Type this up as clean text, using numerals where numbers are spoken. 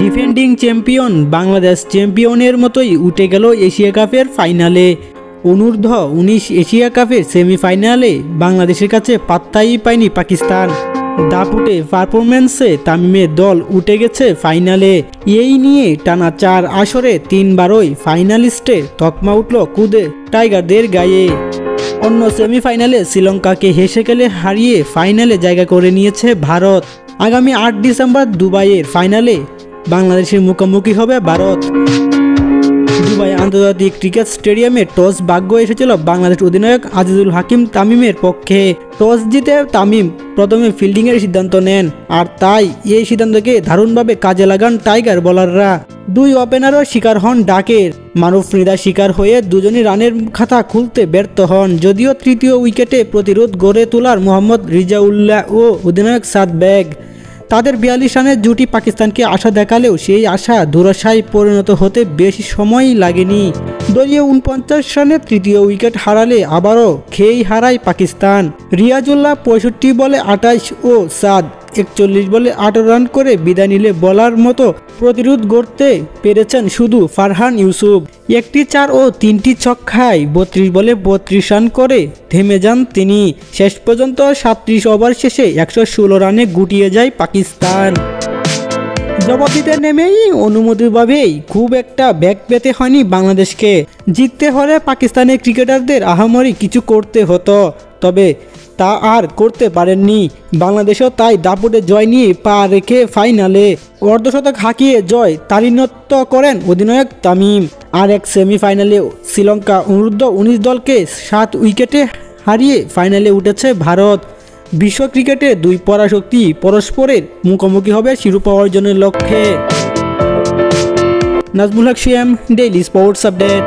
Defending champion Bangladesh চ্যাম্পিয়নের মতোই উঠে গেল এশিয়া কাপের ফাইনালে। অনূর্ধ্ব 19 এশিয়া কাপের সেমিফাইনালে বাংলাদেশের কাছে পাত্তাই পায়নি পাকিস্তান। দাপুটে পারফরম্যান্সে তামিমের দল উঠে গেছে ফাইনালে। এই নিয়ে টানা 4 আসরে 3বারই ফাইনালিস্টে তকমা উঠল কুদে টাইগারদের গায়ে। অন্য সেমিফাইনালে শ্রীলঙ্কাকে হেসে খেলে হারিয়ে ফাইনালে জায়গা করে নিয়েছে ভারত। আগামী 8 ডিসেম্বর দুবাইয়ের ফাইনালে বাংলাদেশের মুখোমুখি হবে ভারত। দুবাই আন্তর্জাতিক ক্রিকেট স্টেডিয়ামে টস ভাগ্য এসেছিল বাংলাদেশ অধিনায়ক আজিজুল হাকিম তামিমের পক্ষে। টস জিতে তামিম প্রথমে ফিল্ডিংয়ের সিদ্ধান্ত নেন, আর তাই এই সিদ্ধান্তকে দারুণভাবে কাজে লাগান টাইগার বোলাররা। 2 ওপেনারও শিকার হন ডাকের। মারুফ মৃধার শিকার হয়ে দুজনই রানের খাতা খুলতে ব্যর্থ হন, যদিও তৃতীয় উইকেটে প্রতিরোধ গড়ে তোলার মোহাম্মদ রিজাউল্লাহ ও অধিনায়ক সাদ বেগ তাদের 42 রানের জুটি পাকিস্তানকে আশা দেখালেও সেই আশা ধূলিসাৎ পরিণত হতে বেশি সময় লাগেনি। দলীয় 49 রানের তৃতীয় উইকেট হারালে আবারও খেই হারায় পাকিস্তান। রিয়াজুল্লাহ 65 বলে 28 ও সাদ 41 বলে 18 রান করে বিদায় নিলে বলার মতো প্রতিরোধ গড়তে পেরেছেন শুধু ফারহান ইউসুফ। 1টি 4 ও 3টি ছক্কায় 32 বলে 32 রান করে থেমে যান তিনি। শেষ পর্যন্ত 37 ওভার শেষে 116 রানে গুটিয়ে যায় পাকিস্তান। জবাব দিতে নেমেই অনুমতিভাবেই খুব একটা ব্যাগ পেতে হয়নি বাংলাদেশকে। জিততে হলে পাকিস্তানের ক্রিকেটারদের আহামরি কিছু করতে হতো, তবে তা আর করতে পারেননি। বাংলাদেশও তাই দাপুটে জয় নিয়ে পা রেখে ফাইনালে অর্ধশতক হাঁকিয়ে জয় তাড়িত করেন অধিনায়ক তামিম। আর এক সেমিফাইনালে শ্রীলঙ্কা অনূর্ধ্ব 19 দলকে 7 উইকেটে হারিয়ে ফাইনালে উঠেছে ভারত। বিশ্ব ক্রিকেটে 2 পরাশক্তি পরস্পরের মুখোমুখি হবে শিরোপা অর্জনের লক্ষ্যে। নাজমুল হক শিয়াম, ডেইলি স্পোর্টস আপডেট।